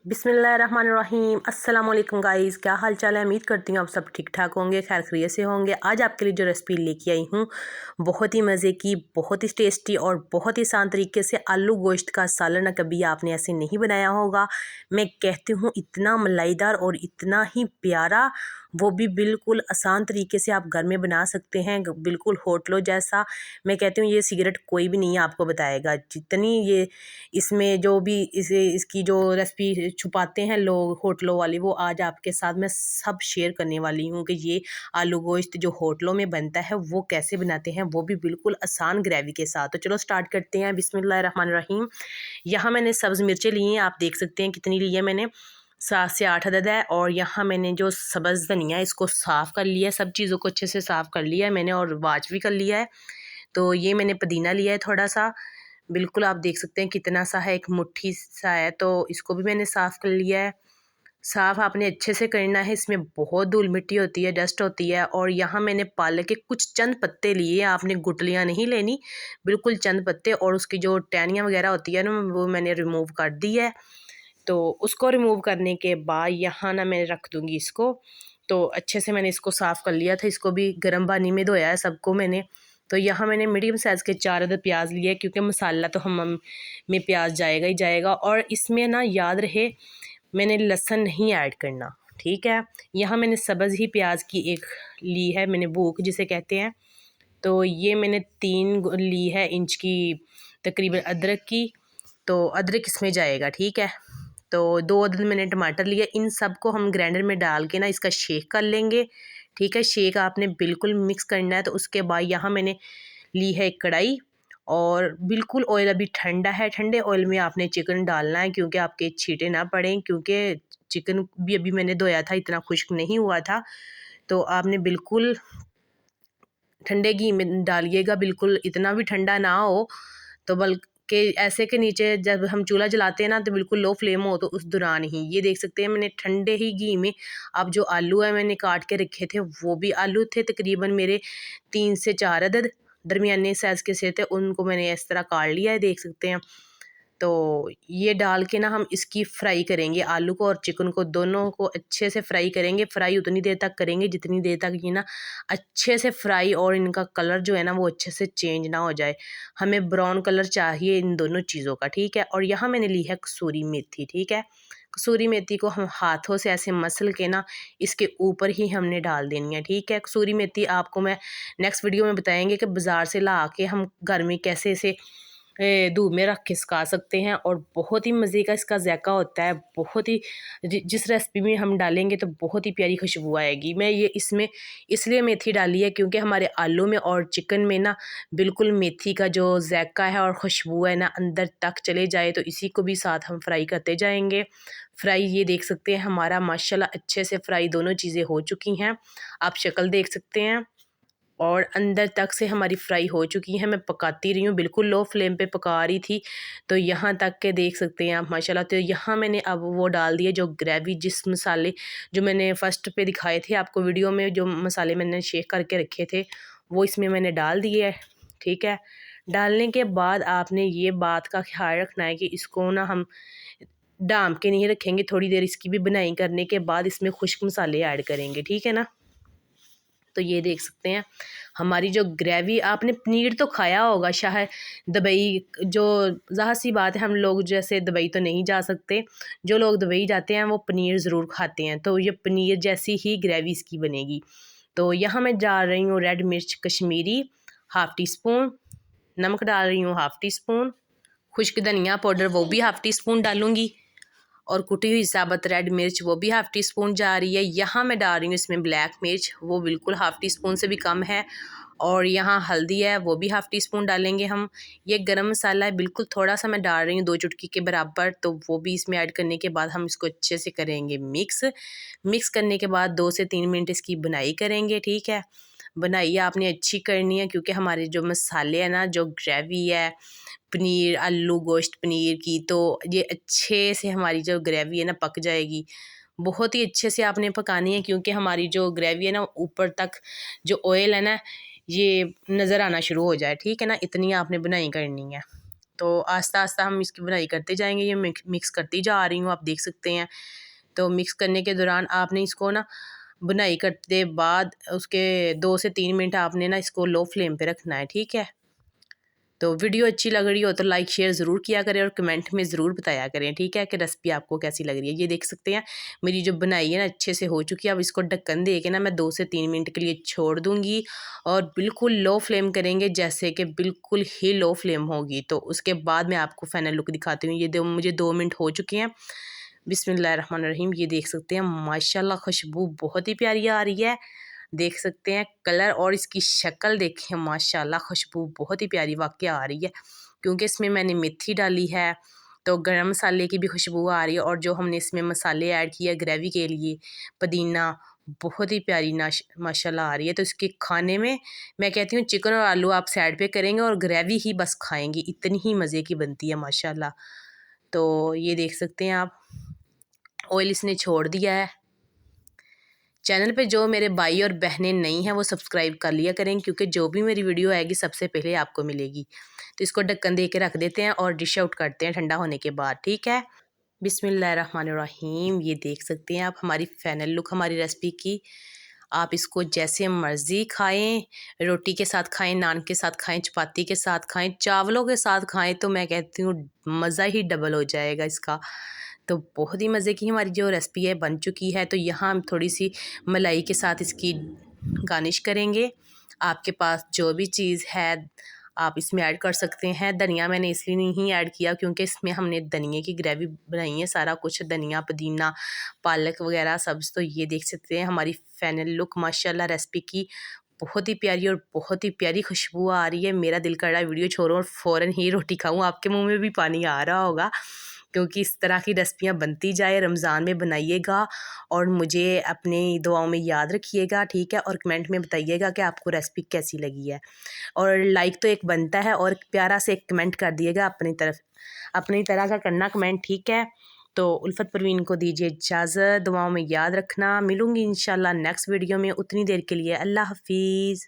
बिस्मिल्लाहिर्रहमानिर्रहीम। अस्सलाम वालेकुम गाइज़, क्या हाल चाल है। उम्मीद करती हूँ आप सब ठीक ठाक होंगे, खैर खैरियत से होंगे। आज आपके लिए जो रेसिपी लेके आई हूँ बहुत ही मज़े की, बहुत ही टेस्टी और बहुत ही आसान तरीके से आलू गोश्त का सालन। कभी आपने ऐसे नहीं बनाया होगा। मैं कहती हूँ इतना मलाईदार और इतना ही प्यारा, वो भी बिल्कुल आसान तरीके से आप घर में बना सकते हैं, बिल्कुल होटलों जैसा। मैं कहती हूँ ये सिगरेट कोई भी नहीं आपको बताएगा, जितनी ये इसमें जो भी इसकी जो रेसिपी छुपाते हैं लोग होटलों वाले, वो आज आपके साथ मैं सब शेयर करने वाली हूँ कि ये आलू गोश्त जो होटलों में बनता है वो कैसे बनाते हैं, वो भी बिल्कुल आसान ग्रेवी के साथ। तो चलो स्टार्ट करते हैं। बिस्मिल्लाहिर्रहमानिर्रहीम। यहाँ मैंने सब्ज़ मिर्चें ली हैं, आप देख सकते हैं कितनी ली है मैंने, 7 से 8 अदद है। और यहाँ मैंने जो सब्ज़ धनिया इसको साफ़ कर लिया है, सब चीज़ों को अच्छे से साफ़ कर लिया है मैंने और वाश भी कर लिया है। तो ये मैंने पुदीना लिया है थोड़ा सा, बिल्कुल आप देख सकते हैं कितना सा है, एक मुट्ठी सा है, तो इसको भी मैंने साफ़ कर लिया है। साफ़ आपने अच्छे से करना है, इसमें बहुत धूल मिट्टी होती है, डस्ट होती है। और यहाँ मैंने पालक के कुछ चंद पत्ते लिए, आपने गुठलियाँ नहीं लेनी, बिल्कुल चंद पत्ते। और उसकी जो टहनियाँ वगैरह होती है ना, वो मैंने रिमूव कर दी है। तो उसको रिमूव करने के बाद यहाँ ना मैं रख दूँगी इसको। तो अच्छे से मैंने इसको साफ़ कर लिया था, इसको भी गर्म पानी में धोया है सबको मैंने। तो यहाँ मैंने मीडियम साइज़ के 4 अदद प्याज लिए, क्योंकि मसाला तो हम में प्याज जाएगा ही जाएगा। और इसमें ना याद रहे मैंने लहसुन नहीं ऐड करना, ठीक है। यहाँ मैंने सब्ज़ ही प्याज की एक ली है, मैंने बूक जिसे कहते हैं। तो ये मैंने 3 ली है इंच की तकरीबन अदरक की, तो अदरक इसमें जाएगा, ठीक है। तो 2 अदद मैंने टमाटर लिए, इन सब को हम ग्राइंडर में डाल के ना इसका शेक कर लेंगे, ठीक है। शेक आपने बिल्कुल मिक्स करना है। तो उसके बाद यहाँ मैंने ली है एक कढ़ाई, और बिल्कुल ऑयल अभी ठंडा है, ठंडे ऑयल में आपने चिकन डालना है, क्योंकि आपके छींटे ना पड़ें, क्योंकि चिकन भी अभी मैंने धोया था, इतना खुश्क नहीं हुआ था। तो आपने बिल्कुल ठंडे घी में डालिएगा, बिल्कुल इतना भी ठंडा ना हो, तो बल्कि ऐसे के नीचे जब हम चूल्हा जलाते हैं ना, तो बिल्कुल लो फ्लेम हो, तो उस दौरान ही ये देख सकते हैं मैंने ठंडे ही घी में। अब जो आलू है मैंने काट के रखे थे, वो भी आलू थे तकरीबन मेरे 3 से 4 अदद, दरमियाने साइज़ के से थे, उनको मैंने इस तरह काट लिया है, देख सकते हैं। तो ये डाल के ना हम इसकी फ्राई करेंगे, आलू को और चिकन को दोनों को अच्छे से फ्राई करेंगे। फ्राई उतनी देर तक करेंगे जितनी देर तक ये ना अच्छे से फ्राई और इनका कलर जो है ना वो अच्छे से चेंज ना हो जाए। हमें ब्राउन कलर चाहिए इन दोनों चीज़ों का, ठीक है। और यहाँ मैंने ली है कसूरी मेथी, ठीक है। कसूरी मेथी को हम हाथों से ऐसे मसल के ना इसके ऊपर ही हमने डाल देनी है, ठीक है। कसूरी मेथी आपको मैं नेक्स्ट वीडियो में बताएंगे कि बाज़ार से ला के हम घर में कैसे इसे धूप में रख के सुखा सकते हैं। और बहुत ही मज़े का इसका ज़ायका होता है, बहुत ही जिस रेसिपी में हम डालेंगे तो बहुत ही प्यारी खुशबू आएगी। मैं ये इसमें इसलिए मेथी डाली है क्योंकि हमारे आलू में और चिकन में ना बिल्कुल मेथी का जो ज़ायका है और खुशबू है ना अंदर तक चले जाए, तो इसी को भी साथ हम फ्राई करते जाएंगे। फ्राई ये देख सकते हैं हमारा माशाल्लाह अच्छे से फ्राई दोनों चीज़ें हो चुकी हैं, आप शक्ल देख सकते हैं। और अंदर तक से हमारी फ्राई हो चुकी है, मैं पकाती रही हूँ, बिल्कुल लो फ्लेम पे पका रही थी। तो यहाँ तक के देख सकते हैं आप माशाल्लाह। तो यहाँ मैंने अब वो डाल दिए जो ग्रेवी, जिस मसाले जो मैंने फ़र्स्ट पे दिखाए थे आपको वीडियो में, जो मसाले मैंने शेक करके रखे थे वो इसमें मैंने डाल दिए है, ठीक है। डालने के बाद आपने ये बात का ख्याल रखना है कि इसको ना हम डाम के नहीं रखेंगे, थोड़ी देर इसकी भी बनाई करने के बाद इसमें खुश्क मसाले ऐड करेंगे, ठीक है ना। तो ये देख सकते हैं हमारी जो ग्रेवी, आपने पनीर तो खाया होगा शायद दुबई, जो ज़ाहिर सी बात है हम लोग जैसे दुबई तो नहीं जा सकते, जो लोग दुबई जाते हैं वो पनीर ज़रूर खाते हैं। तो ये पनीर जैसी ही ग्रेवी इसकी बनेगी। तो यहाँ मैं डाल रही हूँ रेड मिर्च कश्मीरी हाफ़ टी स्पून, नमक डाल रही हूँ हाफ़ टी स्पून, खुश्क धनिया पाउडर वो भी हाफ़ टी स्पून डालूँगी, और कुटी हुई साबुत रेड मिर्च वो भी हाफ़ टी स्पून जा रही है। यहाँ मैं डाल रही हूँ इसमें ब्लैक मिर्च, वो बिल्कुल हाफ़ टी स्पून से भी कम है। और यहाँ हल्दी है वो भी हाफ़ टी स्पून डालेंगे हम। ये गरम मसाला है, बिल्कुल थोड़ा सा मैं डाल रही हूँ 2 चुटकी के बराबर, तो वो भी इसमें ऐड करने के बाद हम इसको अच्छे से करेंगे मिक्स। मिक्स करने के बाद 2 से 3 मिनट इसकी बुनाई करेंगे, ठीक है। बुनाई आपने अच्छी करनी है, क्योंकि हमारे जो मसाले हैं ना, जो ग्रेवी है पनीर आलू गोश्त पनीर की, तो ये अच्छे से हमारी जो ग्रेवी है ना पक जाएगी। बहुत ही अच्छे से आपने पकानी है, क्योंकि हमारी जो ग्रेवी है ना ऊपर तक जो ऑयल है ना ये नज़र आना शुरू हो जाए, ठीक है ना, इतनी आपने बनाई करनी है। तो आस्ता आस्ता हम इसकी बुनाई करते जाएंगे। ये मिक्स करती जा रही हूँ, आप देख सकते हैं। तो मिक्स करने के दौरान आपने इसको ना बुनाई करते बाद उसके 2 से 3 मिनट आपने ना इसको लो फ्लेम पे रखना है, ठीक है। तो वीडियो अच्छी लग रही हो तो लाइक शेयर ज़रूर किया करें और कमेंट में ज़रूर बताया करें, ठीक है, कि रेसिपी आपको कैसी लग रही है। ये देख सकते हैं मेरी जो बनाई है ना अच्छे से हो चुकी है। अब इसको ढक्कन दे के ना मैं 2 से 3 मिनट के लिए छोड़ दूँगी और बिल्कुल लो फ्लेम करेंगे, जैसे कि बिल्कुल ही लो फ्लेम होगी। तो उसके बाद मैं आपको फाइनल लुक दिखाती हूँ। ये मुझे 2 मिनट हो चुके हैं। बिस्मिल्लाहिर्रहमानिर्रहीम। ये देख सकते हैं माशाल्लाह खुशबू बहुत ही प्यारी आ रही है। देख सकते हैं कलर और इसकी शक्ल देखें, माशाल्लाह खुशबू बहुत ही प्यारी वाकई आ रही है, क्योंकि इसमें मैंने मेथी डाली है तो गरम मसाले की भी खुशबू आ रही है। और जो हमने इसमें मसाले ऐड किए ग्रेवी के लिए, पुदीना, बहुत ही प्यारी माशाल्लाह आ रही है। तो इसके खाने में मैं कहती हूँ चिकन और आलू आप साइड पे करेंगे और ग्रेवी ही बस खाएंगी, इतनी ही मज़े की बनती है माशाल्लाह। तो ये देख सकते हैं आप, ऑयल इसने छोड़ दिया है। चैनल पे जो मेरे भाई और बहनें नई हैं वो सब्सक्राइब कर लिया करें, क्योंकि जो भी मेरी वीडियो आएगी सबसे पहले आपको मिलेगी। तो इसको ढक्कन दे के रख देते हैं और डिश आउट करते हैं ठंडा होने के बाद, ठीक है। बिस्मिल्लाहिर्रहमानिर्रहीम। ये देख सकते हैं आप हमारी फाइनल लुक हमारी रेसिपी की। आप इसको जैसे मर्ज़ी खाएं, रोटी के साथ खाएं, नान के साथ खाएं, चपाती के साथ खाएं, चावलों के साथ खाएं, तो मैं कहती हूँ मज़ा ही डबल हो जाएगा इसका। तो बहुत ही मज़े की हमारी जो रेसिपी है बन चुकी है। तो यहाँ हम थोड़ी सी मलाई के साथ इसकी गार्निश करेंगे। आपके पास जो भी चीज़ है आप इसमें ऐड कर सकते हैं। धनिया मैंने इसलिए नहीं ऐड किया क्योंकि इसमें हमने धनिया की ग्रेवी बनाई है, सारा कुछ धनिया, पुदीना, पालक वगैरह सब। तो ये देख सकते हैं हमारी फाइनल लुक माशाल्लाह रेसिपी की, बहुत ही प्यारी और बहुत ही प्यारी खुशबू आ रही है। मेरा दिल कर रहा है वीडियो छोड़ूं और फ़ौरन ही रोटी खाऊं। आपके मुंह में भी पानी आ रहा होगा, क्योंकि इस तरह की रेसिपियाँ बनती जाए। रमज़ान में बनाइएगा और मुझे अपनी दुआओं में याद रखिएगा, ठीक है। और कमेंट में बताइएगा कि आपको रेसिपी कैसी लगी है। और लाइक तो एक बनता है और प्यारा से एक कमेंट कर दिएगा अपनी तरह का करना कमेंट, ठीक है। तो उल्फत परवीन को दीजिए इजाज़त, दुआओं में याद रखना। मिलूँगी इंशाल्लाह नेक्स्ट वीडियो में। उतनी देर के लिए अल्लाह हाफिज़।